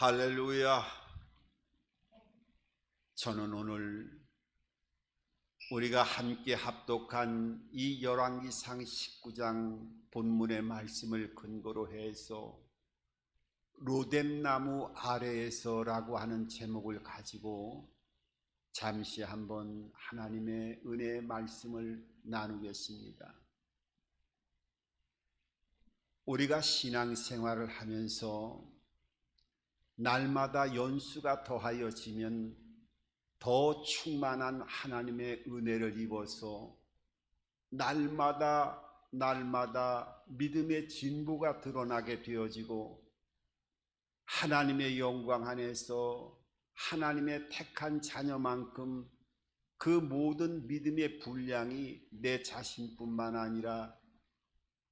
할렐루야. 저는 오늘 우리가 함께 합독한 이 열왕기상 19장 본문의 말씀을 근거로 해서 로뎀나무 아래에서라고 하는 제목을 가지고 잠시 한번 하나님의 은혜의 말씀을 나누겠습니다. 우리가 신앙생활을 하면서 날마다 연수가 더하여지면 더 충만한 하나님의 은혜를 입어서 날마다 믿음의 진보가 드러나게 되어지고 하나님의 영광 안에서 하나님의 택한 자녀만큼 그 모든 믿음의 분량이 내 자신뿐만 아니라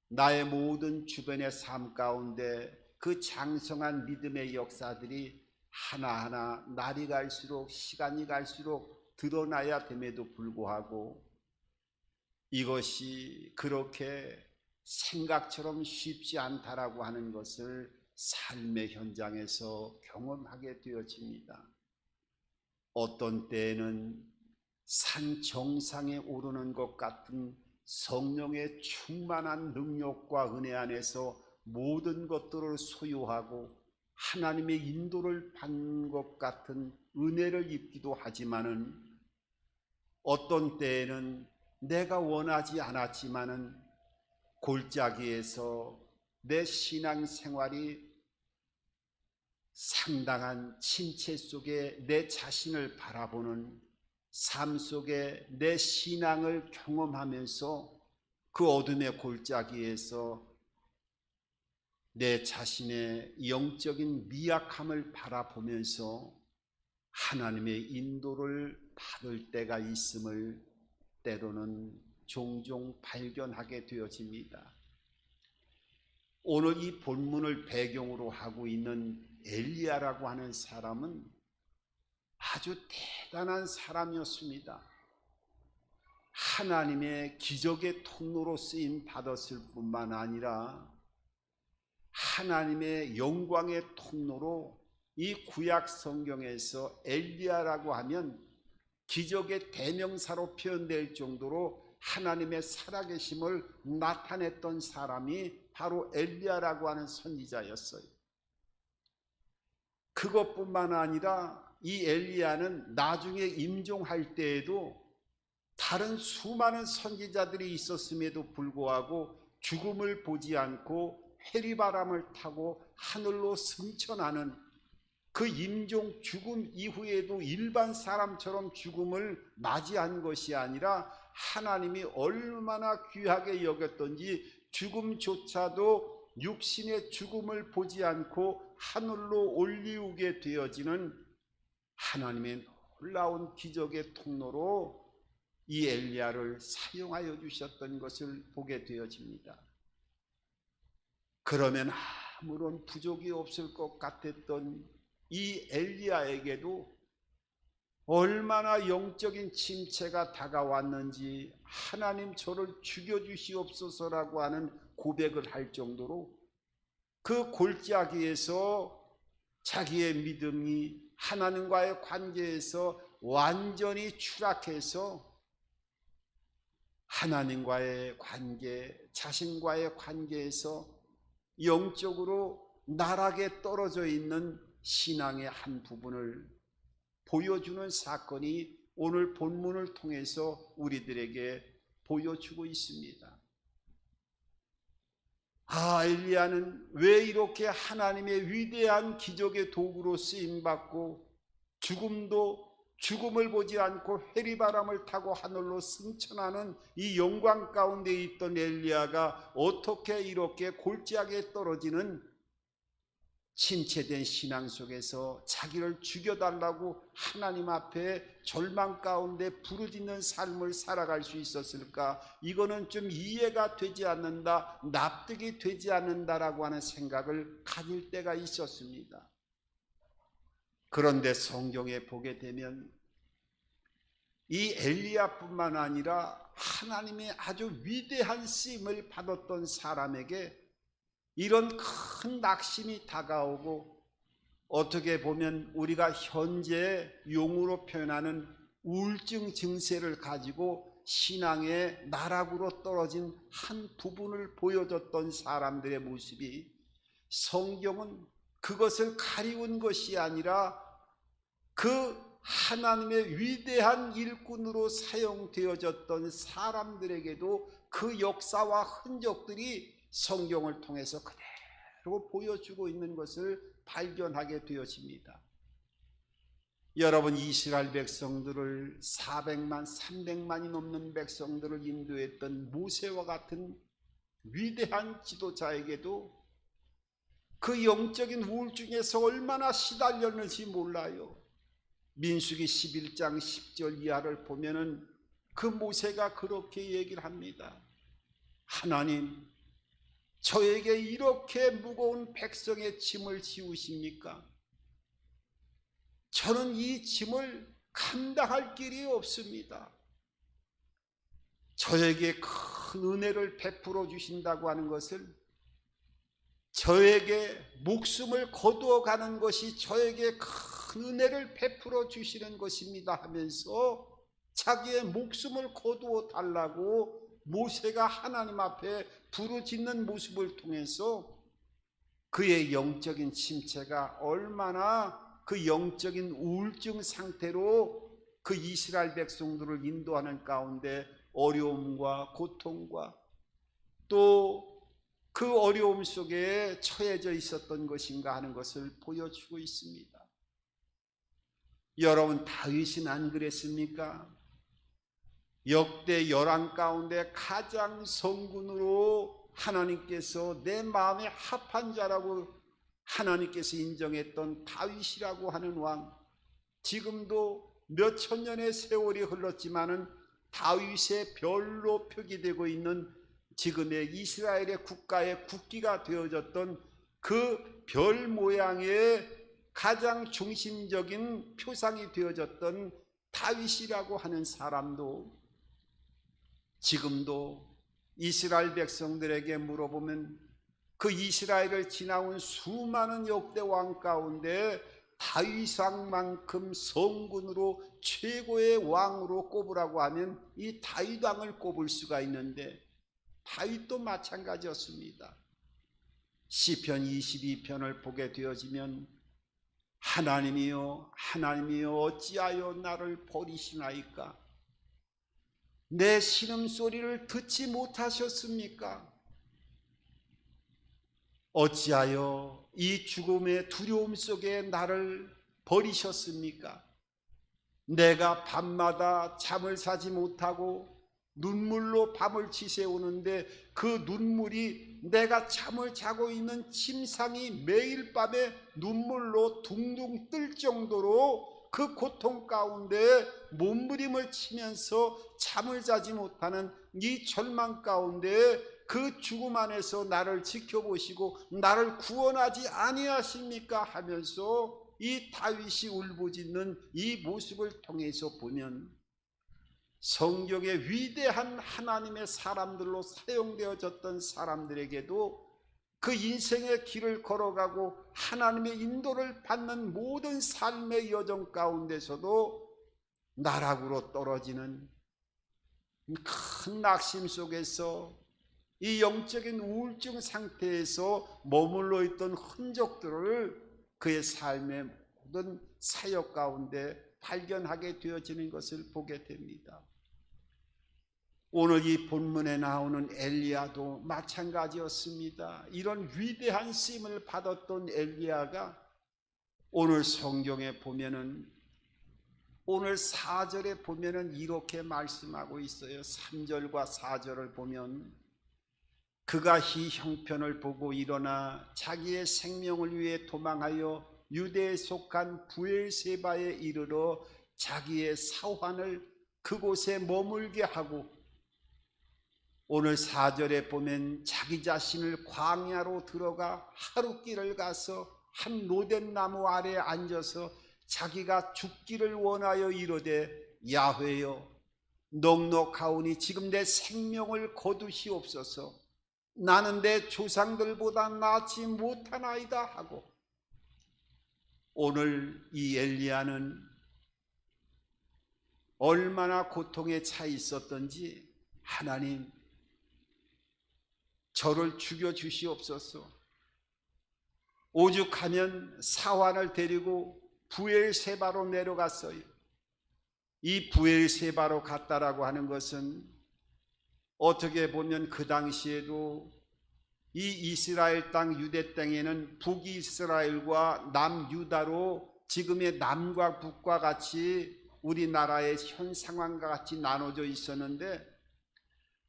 나의 모든 주변의 삶 가운데 그 장성한 믿음의 역사들이 하나하나 날이 갈수록 시간이 갈수록 드러나야 됨에도 불구하고 이것이 그렇게 생각처럼 쉽지 않다라고 하는 것을 삶의 현장에서 경험하게 되어집니다. 어떤 때에는 산 정상에 오르는 것 같은 성령의 충만한 능력과 은혜 안에서 모든 것들을 소유하고 하나님의 인도를 받는 것 같은 은혜를 입기도 하지만은 어떤 때에는 내가 원하지 않았지만은 골짜기에서 내 신앙생활이 상당한 침체 속에 내 자신을 바라보는 삶 속에 내 신앙을 경험하면서 그 어둠의 골짜기에서 내 자신의 영적인 미약함을 바라보면서 하나님의 인도를 받을 때가 있음을 때로는 종종 발견하게 되어집니다. 오늘 이 본문을 배경으로 하고 있는 엘리야라고 하는 사람은 아주 대단한 사람이었습니다. 하나님의 기적의 통로로 쓰임 받았을 뿐만 아니라 하나님의 영광의 통로로 이 구약 성경에서 엘리야라고 하면 기적의 대명사로 표현될 정도로 하나님의 살아계심을 나타냈던 사람이 바로 엘리야라고 하는 선지자였어요. 그것뿐만 아니라 이 엘리야는 나중에 임종할 때에도 다른 수많은 선지자들이 있었음에도 불구하고 죽음을 보지 않고 회리바람을 타고 하늘로 승천하는 그 임종 죽음 이후에도 일반 사람처럼 죽음을 맞이한 것이 아니라 하나님이 얼마나 귀하게 여겼던지 죽음조차도 육신의 죽음을 보지 않고 하늘로 올리우게 되어지는 하나님의 놀라운 기적의 통로로 이 엘리야를 사용하여 주셨던 것을 보게 되어집니다. 그러면 아무런 부족이 없을 것 같았던 이 엘리야에게도 얼마나 영적인 침체가 다가왔는지 하나님 저를 죽여주시옵소서라고 하는 고백을 할 정도로 그 골짜기에서 자기의 믿음이 하나님과의 관계에서 완전히 추락해서 하나님과의 관계, 자신과의 관계에서 영적으로 나락에 떨어져 있는 신앙의 한 부분을 보여주는 사건이 오늘 본문을 통해서 우리들에게 보여주고 있습니다. 엘리야는 왜 이렇게 하나님의 위대한 기적의 도구로 쓰임받고 죽음을 보지 않고 회리바람을 타고 하늘로 승천하는 이 영광 가운데 있던 엘리야가 어떻게 이렇게 골짜기에 떨어지는 침체된 신앙 속에서 자기를 죽여달라고 하나님 앞에 절망 가운데 부르짖는 삶을 살아갈 수 있었을까? 이거는 좀 이해가 되지 않는다, 납득이 되지 않는다라고 하는 생각을 가질 때가 있었습니다. 그런데 성경에 보게 되면 이 엘리야뿐만 아니라 하나님의 아주 위대한 쓰임을 받았던 사람에게 이런 큰 낙심이 다가오고 어떻게 보면 우리가 현재 용어로 표현하는 우울증 증세를 가지고 신앙의 나락으로 떨어진 한 부분을 보여줬던 사람들의 모습이, 성경은 그것을 가리운 것이 아니라 그 하나님의 위대한 일꾼으로 사용되어졌던 사람들에게도 그 역사와 흔적들이 성경을 통해서 그대로 보여주고 있는 것을 발견하게 되어집니다. 여러분, 이스라엘 백성들을 400만, 300만이 넘는 백성들을 인도했던 모세와 같은 위대한 지도자에게도 그 영적인 우울증에서 얼마나 시달렸는지 몰라요. 민수기 11장 10절 이하를 보면은 그 모세가 그렇게 얘기를 합니다. 하나님, 저에게 이렇게 무거운 백성의 짐을 지우십니까? 저는 이 짐을 감당할 길이 없습니다. 저에게 큰 은혜를 베풀어 주신다고 하는 것을, 저에게 목숨을 거두어 가는 것이 저에게 큰 은혜를 베풀어 주시는 것입니다 하면서 자기의 목숨을 거두어 달라고 모세가 하나님 앞에 부르짖는 모습을 통해서 그의 영적인 침체가 얼마나 그 영적인 우울증 상태로 그 이스라엘 백성들을 인도하는 가운데 어려움과 고통과 또 그 어려움 속에 처해져 있었던 것인가 하는 것을 보여주고 있습니다. 여러분, 다윗은 안 그랬습니까? 역대 열왕 가운데 가장 성군으로 하나님께서 내 마음에 합한 자라고 하나님께서 인정했던 다윗이라고 하는 왕, 지금도 몇 천 년의 세월이 흘렀지만은 다윗의 별로 표기되고 있는 지금의 이스라엘의 국가의 국기가 되어졌던 그 별 모양의 가장 중심적인 표상이 되어졌던 다윗이라고 하는 사람도 지금도 이스라엘 백성들에게 물어보면 그 이스라엘을 지나온 수많은 역대 왕 가운데 다윗 왕만큼 성군으로 최고의 왕으로 꼽으라고 하면 이 다윗 왕을 꼽을 수가 있는데, 다윗도 마찬가지였습니다. 시편 22편을 보게 되어지면 하나님이여 하나님이여 어찌하여 나를 버리시나이까? 내 신음소리를 듣지 못하셨습니까? 어찌하여 이 죽음의 두려움 속에 나를 버리셨습니까? 내가 밤마다 잠을 자지 못하고 눈물로 밤을 지새우는데 그 눈물이 내가 잠을 자고 있는 침상이 매일 밤에 눈물로 둥둥 뜰 정도로 그 고통 가운데 몸부림을 치면서 잠을 자지 못하는 이 절망 가운데 그 죽음 안에서 나를 지켜보시고 나를 구원하지 아니하십니까 하면서 이 다윗이 울부짖는 이 모습을 통해서 보면 성경의 위대한 하나님의 사람들로 사용되어졌던 사람들에게도 그 인생의 길을 걸어가고 하나님의 인도를 받는 모든 삶의 여정 가운데서도 나락으로 떨어지는 큰 낙심 속에서 이 영적인 우울증 상태에서 머물러 있던 흔적들을 그의 삶의 모든 사역 가운데 발견하게 되어지는 것을 보게 됩니다. 오늘 이 본문에 나오는 엘리야도 마찬가지였습니다. 이런 위대한 쓰임을 받았던 엘리야가 오늘 성경에 보면은, 오늘 4절에 보면은 이렇게 말씀하고 있어요. 3절과 4절을 보면 그가 이 형편을 보고 일어나 자기의 생명을 위해 도망하여 유대에 속한 부엘세바에 이르러 자기의 사환을 그곳에 머물게 하고, 오늘 4절에 보면 자기 자신을 광야로 들어가 하룻길을 가서 한 로뎀나무 아래에 앉아서 자기가 죽기를 원하여 이르되 야훼여 넉넉하오니 지금 내 생명을 거두시옵소서. 나는 내 조상들보다 낫지 못하나이다 하고, 오늘 이 엘리야는 얼마나 고통에 차 있었던지, 하나님 저를 죽여 주시옵소서. 오죽하면 사환을 데리고 부엘세바로 내려갔어요. 이 부엘세바로 갔다라고 하는 것은 어떻게 보면 그 당시에도 이 이스라엘 땅 유대 땅에는 북이스라엘과 남유다로 지금의 남과 북과 같이 우리나라의 현 상황과 같이 나눠져 있었는데,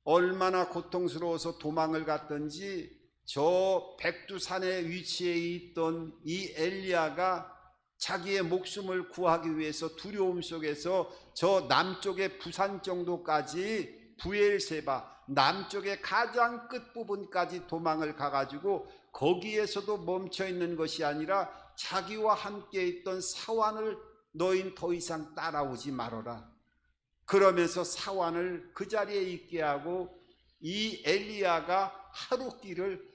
얼마나 고통스러워서 도망을 갔던지 저 백두산의 위치에 있던 이 엘리야가 자기의 목숨을 구하기 위해서 두려움 속에서 저 남쪽의 부산 정도까지, 부엘세바 남쪽의 가장 끝부분까지 도망을 가가지고 거기에서도 멈춰 있는 것이 아니라 자기와 함께 있던 사환을 너흰 더 이상 따라오지 말아라 그러면서 사환을 그 자리에 있게 하고, 이 엘리야가 하루 길을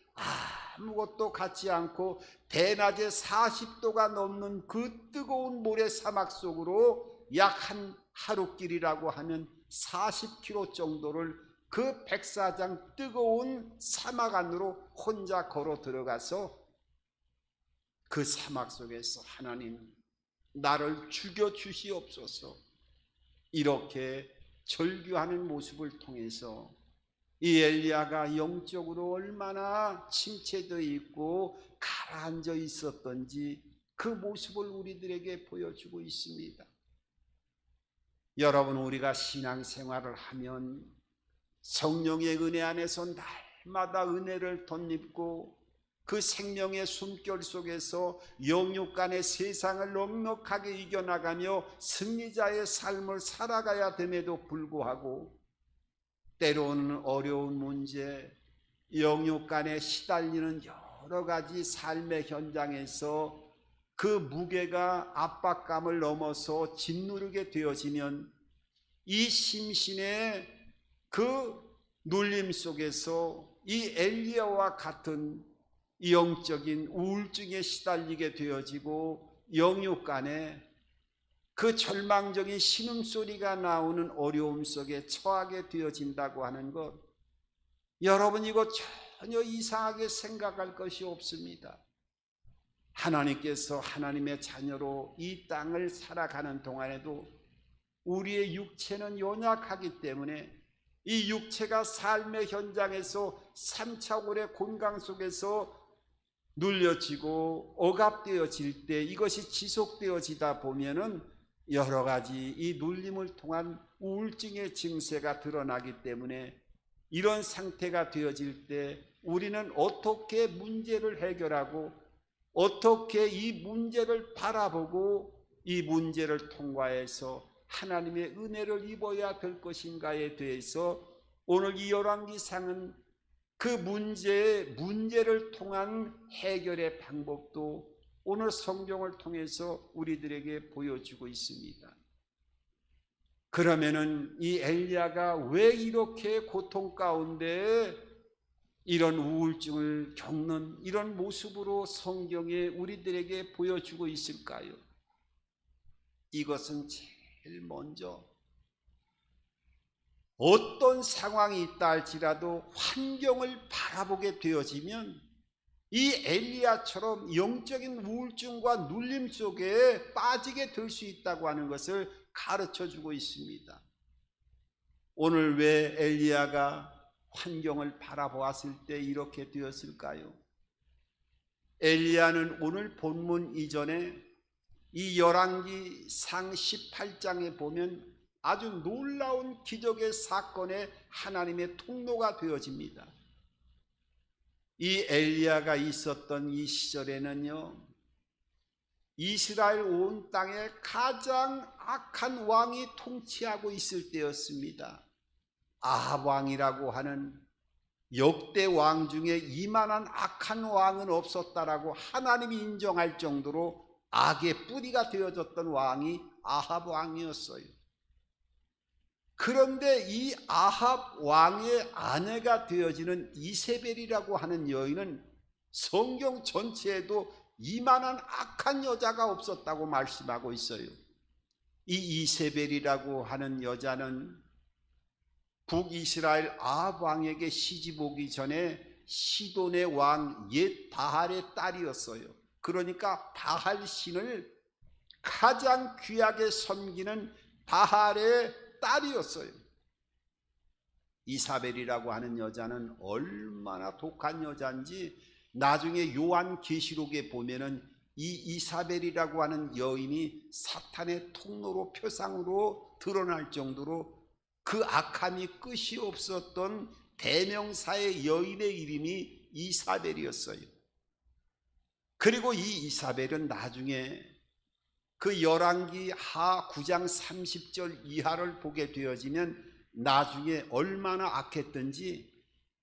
아무것도 갖지 않고 대낮에 40도가 넘는 그 뜨거운 모래 사막 속으로 약 한 하루 길이라고 하면 40km 정도를 그 백사장 뜨거운 사막 안으로 혼자 걸어 들어가서 그 사막 속에서 하나님 나를 죽여 주시옵소서, 이렇게 절규하는 모습을 통해서 이 엘리야가 영적으로 얼마나 침체되어 있고 가라앉아 있었던지 그 모습을 우리들에게 보여주고 있습니다. 여러분, 우리가 신앙생활을 하면 성령의 은혜 안에서 날마다 은혜를 덧입고 그 생명의 숨결 속에서 영육 간의 세상을 넉넉하게 이겨나가며 승리자의 삶을 살아가야 됨에도 불구하고 때로는 어려운 문제, 영육 간에 시달리는 여러 가지 삶의 현장에서 그 무게가 압박감을 넘어서 짓누르게 되어지면 이 심신의 그 눌림 속에서 이 엘리야와 같은 영적인 우울증에 시달리게 되어지고 영육 간에 그 절망적인 신음소리가 나오는 어려움 속에 처하게 되어진다고 하는 것, 여러분 이거 전혀 이상하게 생각할 것이 없습니다. 하나님께서 하나님의 자녀로 이 땅을 살아가는 동안에도 우리의 육체는 연약하기 때문에 이 육체가 삶의 현장에서 3차원의 곤강 속에서 눌려지고 억압되어질 때 이것이 지속되어지다 보면은 여러 가지 이 눌림을 통한 우울증의 증세가 드러나기 때문에 이런 상태가 되어질 때 우리는 어떻게 문제를 해결하고 어떻게 이 문제를 바라보고 이 문제를 통과해서 하나님의 은혜를 입어야 될 것인가에 대해서 오늘 이 열왕기상은 그 문제를 통한 해결의 방법도 오늘 성경을 통해서 우리들에게 보여주고 있습니다. 그러면은 이 엘리야가 왜 이렇게 고통 가운데 이런 우울증을 겪는 이런 모습으로 성경에 우리들에게 보여주고 있을까요? 이것은 제일 먼저 어떤 상황이 있다 할지라도 환경을 바라보게 되어지면 이 엘리야처럼 영적인 우울증과 눌림 속에 빠지게 될 수 있다고 하는 것을 가르쳐주고 있습니다. 오늘 왜 엘리야가 환경을 바라보았을 때 이렇게 되었을까요? 엘리야는 오늘 본문 이전에 이 열왕기상 18장에 보면 아주 놀라운 기적의 사건에 하나님의 통로가 되어집니다. 이 엘리야가 있었던 이 시절에는요, 이스라엘 온 땅에 가장 악한 왕이 통치하고 있을 때였습니다. 아합 왕이라고 하는 역대 왕 중에 이만한 악한 왕은 없었다라고 하나님이 인정할 정도로 악의 뿌리가 되어졌던 왕이 아합 왕이었어요. 그런데 이 아합 왕의 아내가 되어지는 이세벨이라고 하는 여인은 성경 전체에도 이만한 악한 여자가 없었다고 말씀하고 있어요. 이 이세벨이라고 하는 여자는 북이스라엘 아합 왕에게 시집 오기 전에 시돈의 왕 옛 바할의 딸이었어요. 그러니까 바할 신을 가장 귀하게 섬기는 바할의 딸이었어요. 이사벨이라고 하는 여자는 얼마나 독한 여자인지 나중에 요한계시록에 보면은 이 이사벨이라고 하는 여인이 사탄의 통로로 표상으로 드러날 정도로 그 악함이 끝이 없었던 대명사의 여인의 이름이 이사벨이었어요. 그리고 이 이사벨은 나중에 그 열왕기 하 9장 30절 이하를 보게 되어지면 나중에 얼마나 악했던지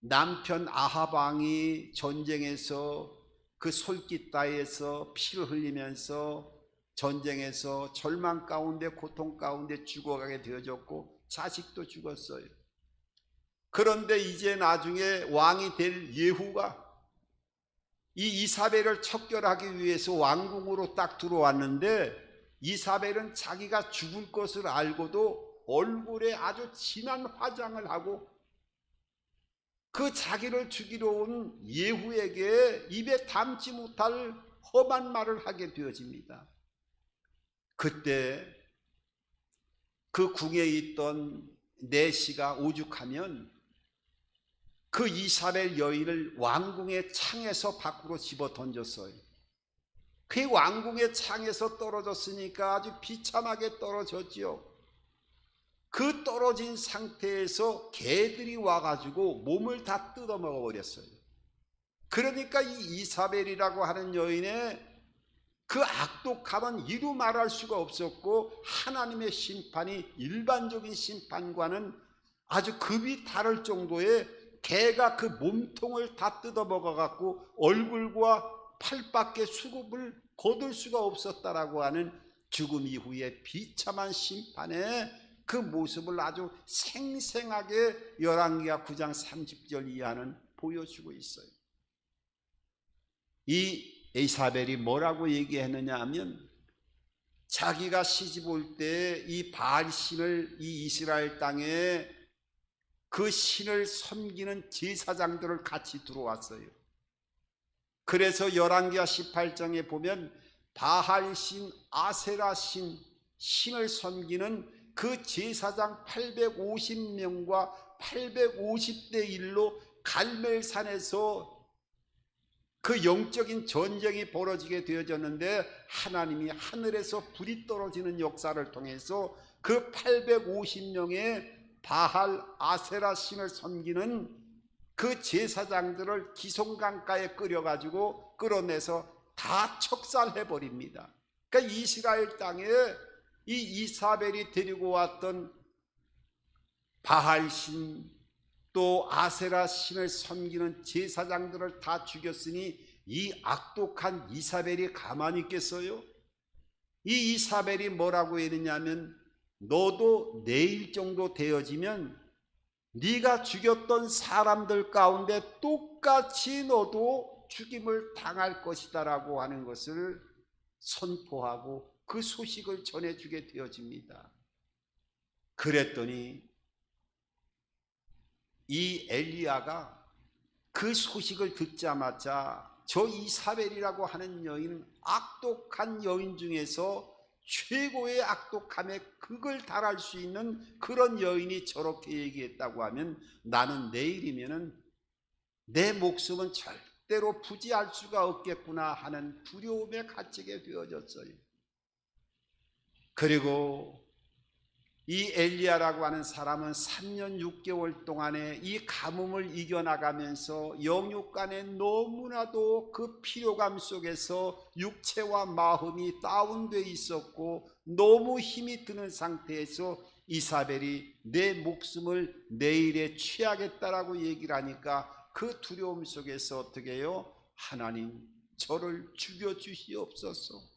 남편 아합 왕이 전쟁에서 그 솔깃다에서 피를 흘리면서 전쟁에서 절망 가운데 고통 가운데 죽어가게 되어졌고 자식도 죽었어요. 그런데 이제 나중에 왕이 될 예후가 이 이사벨을 척결하기 위해서 왕궁으로 딱 들어왔는데 이사벨은 자기가 죽을 것을 알고도 얼굴에 아주 진한 화장을 하고 그 자기를 죽이러 온 예후에게 입에 담지 못할 험한 말을 하게 되어집니다. 그때 그 궁에 있던 내시가 오죽하면 그 이사벨 여인을 왕궁의 창에서 밖으로 집어 던졌어요. 그 왕궁의 창에서 떨어졌으니까 아주 비참하게 떨어졌지요. 그 떨어진 상태에서 개들이 와가지고 몸을 다 뜯어먹어 버렸어요. 그러니까 이 이사벨이라고 하는 여인의 그 악독함은 이루 말할 수가 없었고 하나님의 심판이 일반적인 심판과는 아주 급이 다를 정도의 개가 그 몸통을 다 뜯어먹어 갖고 얼굴과 팔밖에 수급을 거둘 수가 없었다라고 하는 죽음 이후의 비참한 심판의 그 모습을 아주 생생하게 열왕기하 9장 30절 이하는 보여주고 있어요. 이 이사벨이 뭐라고 얘기했느냐 하면 자기가 시집 올 때 이 바알 신을 이 이스라엘 땅에 그 신을 섬기는 제사장들을 같이 들어왔어요. 그래서 열왕기하 18장에 보면 바할 신, 아세라 신, 신을 섬기는 그 제사장 850명과 850대 1로 갈멜산에서 그 영적인 전쟁이 벌어지게 되어졌는데 하나님이 하늘에서 불이 떨어지는 역사를 통해서 그 850명의 바할 아세라 신을 섬기는 그 제사장들을 기송강가에 끌어가지고 끌어내서 다 척살해 버립니다. 그러니까 이스라엘 땅에 이 이사벨이 데리고 왔던 바할 신 또 아세라 신을 섬기는 제사장들을 다 죽였으니 이 악독한 이사벨이 가만히 있겠어요? 이 이사벨이 뭐라고 했느냐면 너도 내일 정도 되어지면 네가 죽였던 사람들 가운데 똑같이 너도 죽임을 당할 것이다 라고 하는 것을 선포하고 그 소식을 전해주게 되어집니다. 그랬더니 이 엘리야가 그 소식을 듣자마자 저 이사벨이라고 하는 여인은 악독한 여인 중에서 최고의 악독함에 극을 달할 수 있는 그런 여인이 저렇게 얘기했다고 하면 나는 내일이면은 내 목숨은 절대로 부지할 수가 없겠구나 하는 두려움에 갇히게 되어졌어요. 그리고 이 엘리야라고 하는 사람은 3년 6개월 동안에 이 가뭄을 이겨나가면서 영육간에 너무나도 그 피로감 속에서 육체와 마음이 다운돼 있었고 너무 힘이 드는 상태에서 이사벨이 내 목숨을 내일에 취하겠다라고 얘기를 하니까 그 두려움 속에서 어떻게 해요? 하나님 저를 죽여주시옵소서.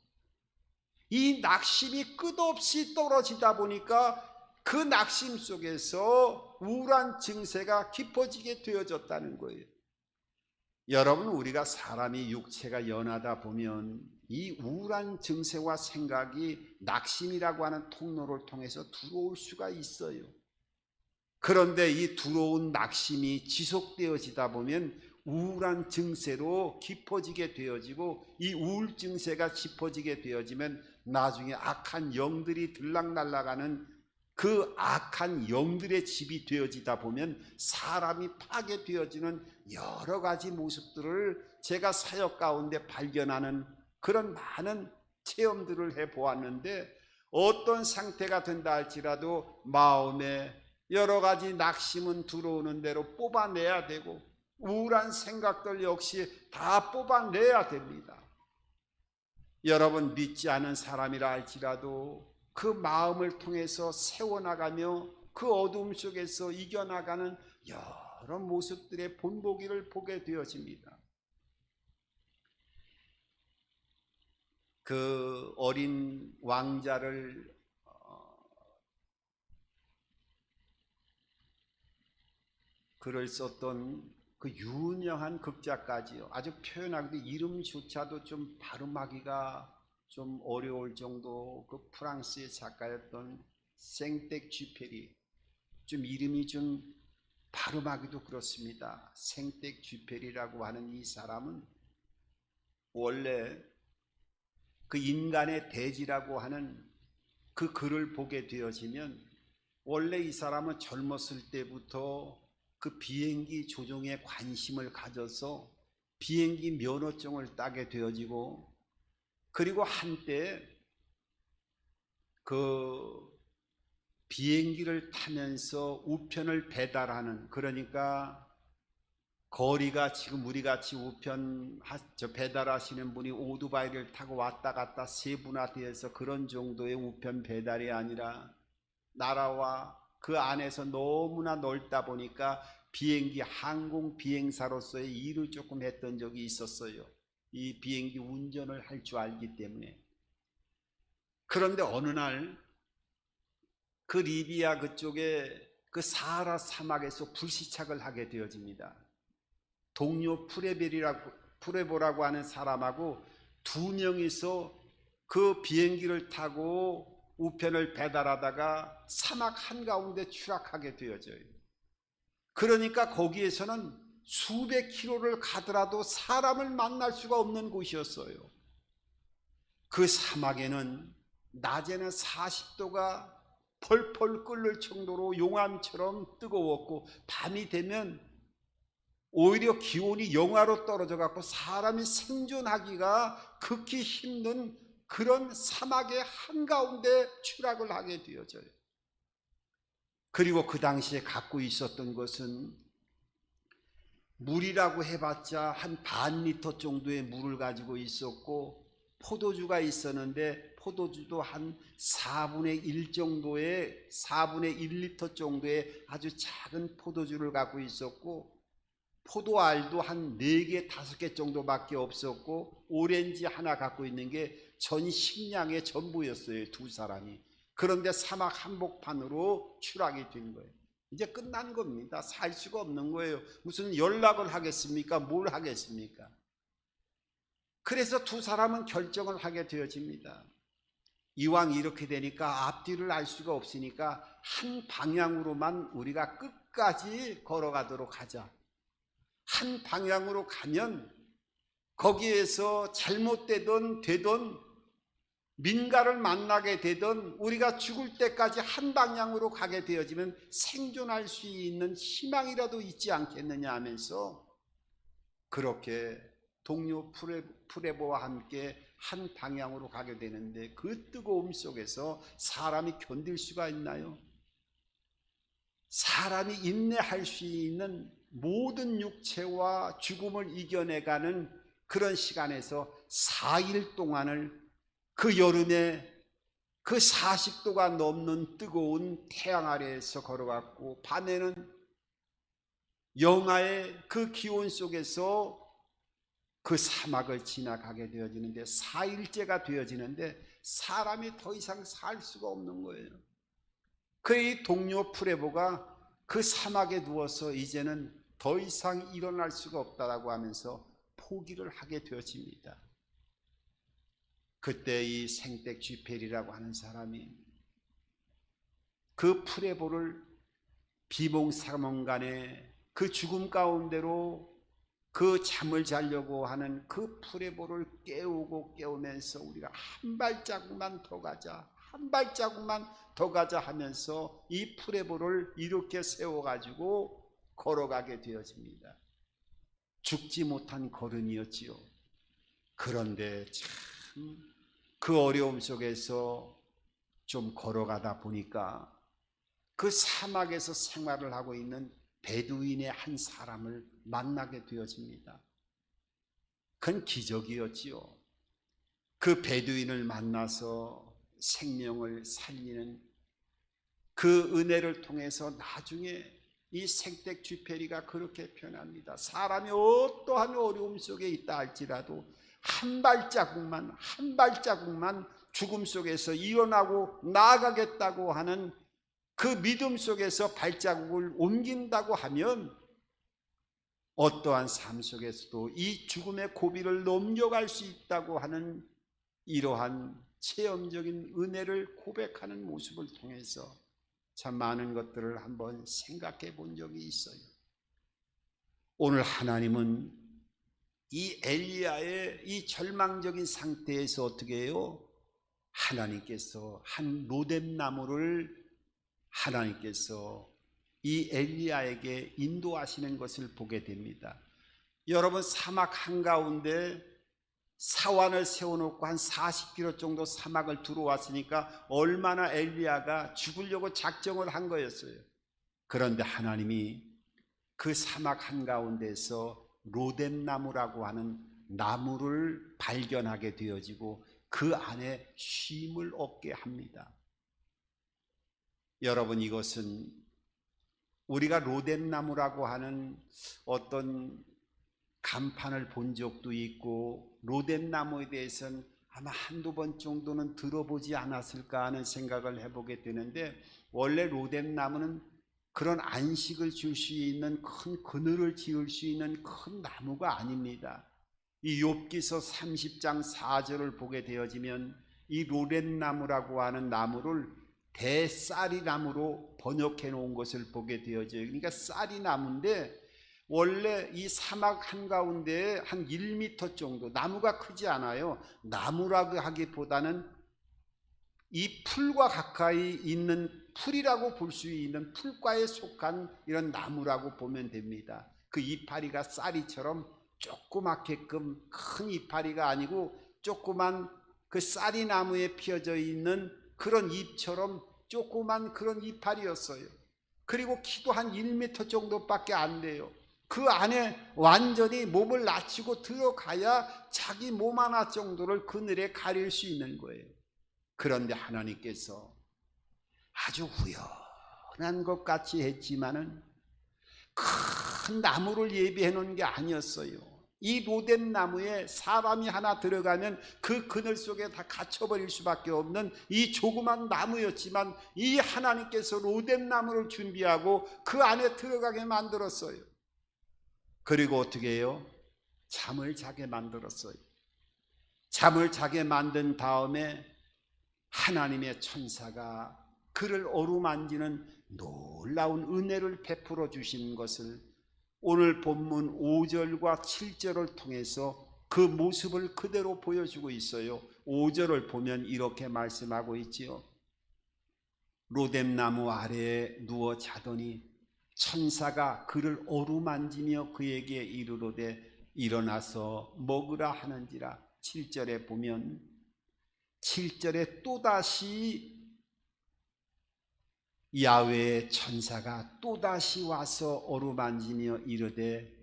이 낙심이 끝없이 떨어지다 보니까 그 낙심 속에서 우울한 증세가 깊어지게 되어졌다는 거예요. 여러분, 우리가 사람이 육체가 연하다 보면 이 우울한 증세와 생각이 낙심이라고 하는 통로를 통해서 들어올 수가 있어요. 그런데 이 들어온 낙심이 지속되어지다 보면 우울한 증세로 깊어지게 되어지고, 이 우울 증세가 깊어지게 되어지면 나중에 악한 영들이 들락날락하는 그 악한 영들의 집이 되어지다 보면 사람이 파괴되어지는 여러 가지 모습들을 제가 사역 가운데 발견하는 그런 많은 체험들을 해보았는데, 어떤 상태가 된다 할지라도 마음에 여러 가지 낙심은 들어오는 대로 뽑아내야 되고, 우울한 생각들 역시 다 뽑아내야 됩니다. 여러분, 믿지 않은 사람이라 할지라도 그 마음을 통해서 세워나가며 그 어두움 속에서 이겨나가는 여러 모습들의 본보기를 보게 되어집니다. 그 어린 왕자를 글을 썼던 그 유명한 극작가지요. 아주 표현하기도 이름조차도 좀 발음하기가 좀 어려울 정도, 그 프랑스의 작가였던 생텍쥐페리, 좀 이름이 좀 발음하기도 그렇습니다. 생텍쥐페리라고 하는 이 사람은 원래 그 인간의 대지라고 하는 그 글을 보게 되어지면, 원래 이 사람은 젊었을 때부터 그 비행기 조종에 관심을 가져서 비행기 면허증을 따게 되어지고, 그리고 한때 그 비행기를 타면서 우편을 배달하는, 그러니까 거리가 지금 우리 같이 우편 배달하시는 분이 오토바이를 타고 왔다 갔다 세분화되어서 그런 정도의 우편 배달이 아니라, 나라와 그 안에서 너무나 넓다 보니까 비행기 항공 비행사로서의 일을 조금 했던 적이 있었어요. 이 비행기 운전을 할 줄 알기 때문에. 그런데 어느 날 그 리비아 그쪽에 그 사하라 사막에서 불시착을 하게 되어집니다. 동료 프레보라고 하는 사람하고 두 명이서 그 비행기를 타고 우편을 배달하다가 사막 한가운데 추락하게 되어져요. 그러니까 거기에서는 수백 킬로를 가더라도 사람을 만날 수가 없는 곳이었어요. 그 사막에는 낮에는 40도가 펄펄 끓을 정도로 용암처럼 뜨거웠고, 밤이 되면 오히려 기온이 영하로 떨어져 갖고 사람이 생존하기가 극히 힘든 그런 사막의 한가운데 추락을 하게 되어져요. 그리고 그 당시에 갖고 있었던 것은 물이라고 해봤자 한 반 리터 정도의 물을 가지고 있었고, 포도주가 있었는데 포도주도 한 4분의 1 정도의 4분의 1리터 정도의 아주 작은 포도주를 갖고 있었고, 포도알도 한 4개 5개 정도밖에 없었고, 오렌지 하나 갖고 있는 게 전 식량의 전부였어요, 두 사람이. 그런데 사막 한복판으로 추락이 된 거예요. 이제 끝난 겁니다. 살 수가 없는 거예요. 무슨 연락을 하겠습니까? 뭘 하겠습니까? 그래서 두 사람은 결정을 하게 되어집니다. 이왕 이렇게 되니까 앞뒤를 알 수가 없으니까 한 방향으로만 우리가 끝까지 걸어가도록 하자. 한 방향으로 가면 거기에서 잘못되든 되든 민가를 만나게 되든 우리가 죽을 때까지 한 방향으로 가게 되어지면 생존할 수 있는 희망이라도 있지 않겠느냐 하면서 그렇게 동료 프레보와 함께 한 방향으로 가게 되는데, 그 뜨거움 속에서 사람이 견딜 수가 있나요? 사람이 인내할 수 있는 모든 육체와 죽음을 이겨내가는 그런 시간에서 4일 동안을 그 여름에 그 40도가 넘는 뜨거운 태양 아래에서 걸어갔고, 밤에는 영하의 그 기온 속에서 그 사막을 지나가게 되어지는데, 4일째가 되어지는데 사람이 더 이상 살 수가 없는 거예요. 그의 동료 프레보가 그 사막에 누워서 이제는 더 이상 일어날 수가 없다라고 하면서 포기를 하게 되어집니다. 그때 이 생텍쥐페리라고 하는 사람이 그 프레볼을 비몽사몽간에 그 죽음 가운데로 그 잠을 자려고 하는 그 프레볼을 깨우면서 우리가 한 발자국만 더 가자, 한 발자국만 더 가자 하면서 이 프레볼을 이렇게 세워가지고 걸어가게 되어집니다. 죽지 못한 걸음이었지요. 그런데 참 그 어려움 속에서 좀 걸어가다 보니까 그 사막에서 생활을 하고 있는 베두인의 한 사람을 만나게 되어집니다. 그건 기적이었지요. 그 베두인을 만나서 생명을 살리는 그 은혜를 통해서 나중에 이 생텍쥐페리가 그렇게 표현합니다. 사람이 어떠한 어려움 속에 있다 할지라도 한 발자국만 죽음 속에서 일어나고 나아가겠다고 하는 그 믿음 속에서 발자국을 옮긴다고 하면 어떠한 삶 속에서도 이 죽음의 고비를 넘겨갈 수 있다고 하는 이러한 체험적인 은혜를 고백하는 모습을 통해서 참 많은 것들을 한번 생각해 본 적이 있어요. 오늘 하나님은 이 엘리야의 이 절망적인 상태에서 어떻게 해요? 하나님께서 한 로뎀나무를 하나님께서 이 엘리야에게 인도하시는 것을 보게 됩니다. 여러분, 사막 한가운데 사환을 세워놓고 한 40km 정도 사막을 들어왔으니까 얼마나 엘리야가 죽으려고 작정을 한 거였어요. 그런데 하나님이 그 사막 한가운데서 로뎀나무라고 하는 나무를 발견하게 되어지고 그 안에 쉼을 얻게 합니다. 여러분, 이것은 우리가 로뎀나무라고 하는 어떤 간판을 본 적도 있고 로뎀나무에 대해서는 아마 한두 번 정도는 들어보지 않았을까 하는 생각을 해보게 되는데, 원래 로뎀나무는 그런 안식을 줄 수 있는 큰 그늘을 지을 수 있는 큰 나무가 아닙니다. 이 욥기서 30장 4절을 보게 되어지면 이 로뎀나무라고 하는 나무를 대쌀이나무로 번역해 놓은 것을 보게 되어져요. 그러니까 쌀이나무인데 원래 이 사막 한가운데에 한 1m 정도, 나무가 크지 않아요. 나무라고 하기보다는 이 풀과 가까이 있는 풀이라고 볼 수 있는 풀과에 속한 이런 나무라고 보면 됩니다. 그 이파리가 쌀이처럼 조그맣게끔 큰 이파리가 아니고 조그만 그 쌀이 나무에 피어져 있는 그런 잎처럼 조그만 그런 이파리였어요. 그리고 키도 한 1m 정도밖에 안 돼요. 그 안에 완전히 몸을 낮추고 들어가야 자기 몸 하나 정도를 그늘에 가릴 수 있는 거예요. 그런데 하나님께서 아주 우연한 것 같이 했지만은 큰 나무를 예비해 놓은 게 아니었어요. 이 로뎀나무에 사람이 하나 들어가면 그 그늘 속에 다 갇혀버릴 수밖에 없는 이 조그만 나무였지만 이 하나님께서 로뎀나무를 준비하고 그 안에 들어가게 만들었어요. 그리고 어떻게 해요? 잠을 자게 만들었어요. 잠을 자게 만든 다음에 하나님의 천사가 그를 어루만지는 놀라운 은혜를 베풀어 주신 것을 오늘 본문 5절과 7절을 통해서 그 모습을 그대로 보여주고 있어요. 5절을 보면 이렇게 말씀하고 있지요. 로뎀나무 아래에 누워 자더니 천사가 그를 어루만지며 그에게 이르로되 일어나서 먹으라 하는지라. 7절에 보면 7절에 또다시 야훼의 천사가 또다시 와서 어루만지며 이르되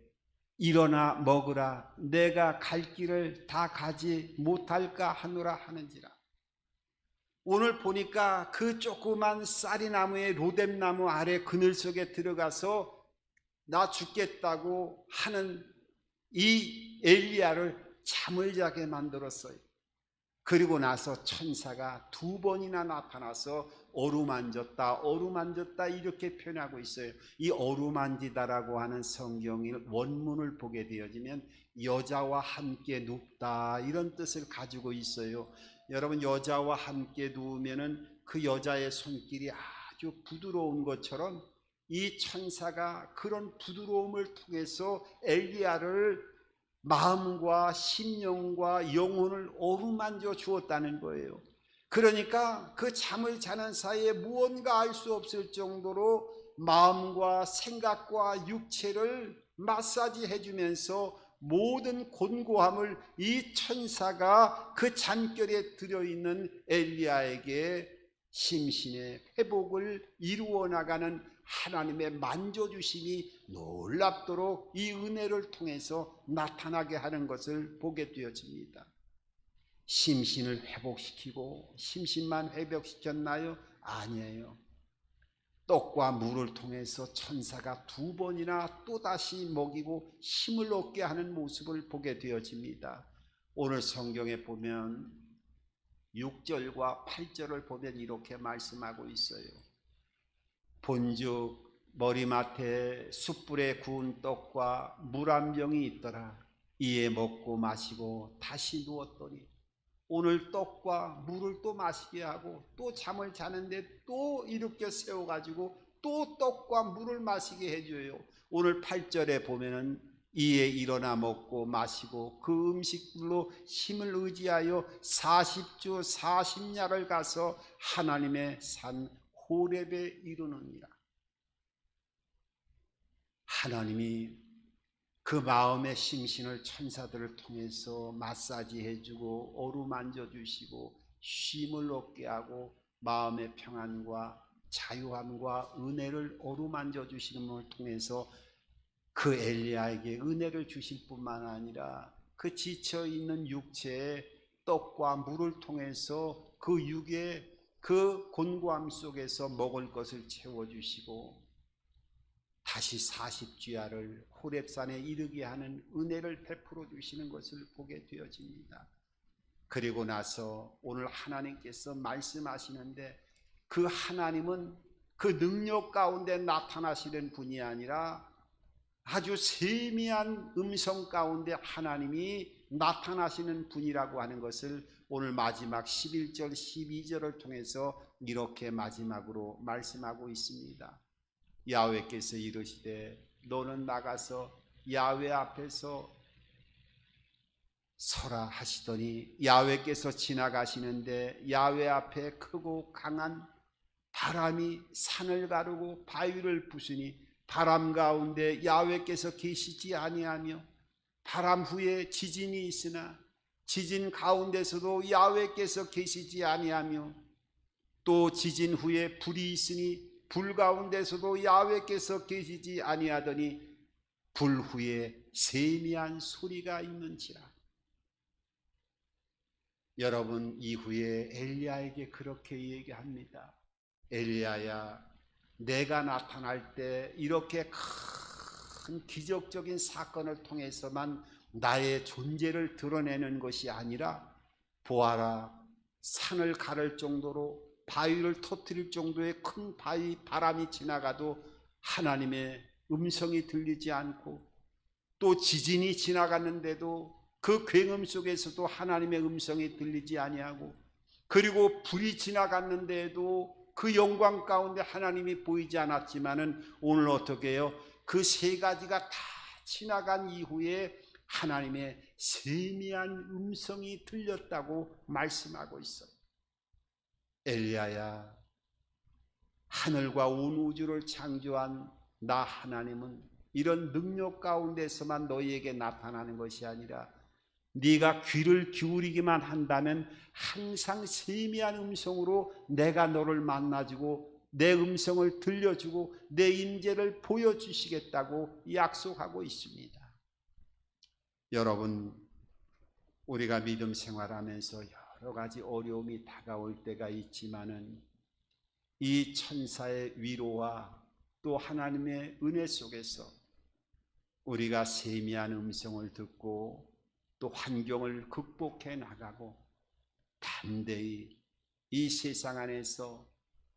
일어나 먹으라, 내가 갈 길을 다 가지 못할까 하노라 하는지라. 오늘 보니까 그 조그만 쌀이나무의 로뎀나무 아래 그늘 속에 들어가서 나 죽겠다고 하는 이 엘리야를 잠을 자게 만들었어요. 그리고 나서 천사가 2번이나 나타나서 어루만졌다 이렇게 표현하고 있어요. 이 어루만지다라고 하는 성경의 원문을 보게 되어지면 여자와 함께 눕다 이런 뜻을 가지고 있어요. 여러분, 여자와 함께 누우면은 그 여자의 손길이 아주 부드러운 것처럼 이 천사가 그런 부드러움을 통해서 엘리야를 마음과 심령과 영혼을 어루만져 주었다는 거예요. 그러니까 그 잠을 자는 사이에 무언가 알 수 없을 정도로 마음과 생각과 육체를 마사지 해주면서 모든 곤고함을 이 천사가 그 잠결에 들어있는 엘리야에게 심신의 회복을 이루어 나가는 하나님의 만져주심이 놀랍도록 이 은혜를 통해서 나타나게 하는 것을 보게 되어집니다. 심신을 회복시키고 심신만 회복시켰나요? 아니에요. 떡과 물을 통해서 천사가 2번이나 또다시 먹이고 힘을 얻게 하는 모습을 보게 되어집니다. 오늘 성경에 보면 6절과 8절을 보면 이렇게 말씀하고 있어요. 본즉 머리맡에 숯불에 구운 떡과 물 한 병이 있더라. 이에 먹고 마시고 다시 누웠더니 오늘 떡과 물을 또 마시게 하고 또 잠을 자는데 또 일으켜 세워가지고 또 떡과 물을 마시게 해줘요. 오늘 8절에 보면은 이에 일어나 먹고 마시고 그 음식들로 힘을 의지하여 40주 40야를 가서 하나님의 산 호렙에 이르느니라. 하나님이 그 마음의 심신을 천사들을 통해서 마사지 해주고 어루만져 주시고 쉼을 얻게 하고 마음의 평안과 자유함과 은혜를 어루만져 주시는 것을 통해서 그 엘리야에게 은혜를 주실 뿐만 아니라 그 지쳐있는 육체에 떡과 물을 통해서 그 육의 그 곤고함 속에서 먹을 것을 채워주시고 다시 40주야를 호렙산에 이르게 하는 은혜를 베풀어 주시는 것을 보게 되어집니다. 그리고 나서 오늘 하나님께서 말씀하시는데 그 하나님은 그 능력 가운데 나타나시는 분이 아니라 아주 세미한 음성 가운데 하나님이 나타나시는 분이라고 하는 것을 오늘 마지막 11절 12절을 통해서 이렇게 마지막으로 말씀하고 있습니다. 야훼께서 이르시되 너는 나가서 야훼 앞에서 서라 하시더니 야훼께서 지나가시는데 야훼 앞에 크고 강한 바람이 산을 가르고 바위를 부수니 바람 가운데 야훼께서 계시지 아니하며 바람 후에 지진이 있으나 지진 가운데서도 야훼께서 계시지 아니하며 또 지진 후에 불이 있으니 불 가운데서도 야훼께서 계시지 아니하더니 불 후에 세미한 소리가 있는지라. 여러분, 이후에 엘리야에게 그렇게 얘기합니다. 엘리야야, 내가 나타날 때 이렇게 큰 기적적인 사건을 통해서만 나의 존재를 드러내는 것이 아니라 보아라, 산을 가를 정도로 바위를 터뜨릴 정도의 큰 바람이 지나가도 하나님의 음성이 들리지 않고 또 지진이 지나갔는데도 그 굉음 속에서도 하나님의 음성이 들리지 아니하고 그리고 불이 지나갔는데도 그 영광 가운데 하나님이 보이지 않았지만은 오늘 어떻게 해요? 그 세 가지가 다 지나간 이후에 하나님의 세미한 음성이 들렸다고 말씀하고 있어요. 엘리야야, 하늘과 온 우주를 창조한 나 하나님은 이런 능력 가운데서만 너희에게 나타나는 것이 아니라 네가 귀를 기울이기만 한다면 항상 세미한 음성으로 내가 너를 만나주고 내 음성을 들려주고 내 임재를 보여주시겠다고 약속하고 있습니다. 여러분, 우리가 믿음 생활하면서 여러 가지 어려움이 다가올 때가 있지만은 이 천사의 위로와 또 하나님의 은혜 속에서 우리가 세미한 음성을 듣고 또 환경을 극복해 나가고 담대히 이 세상 안에서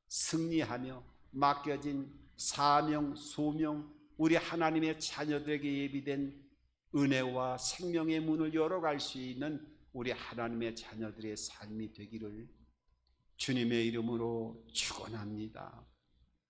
승리하며 맡겨진 사명, 소명, 우리 하나님의 자녀들에게 예비된 은혜와 생명의 문을 열어갈 수 있는 우리 하나님의 자녀들의 삶이 되기를 주님의 이름으로 축원합니다.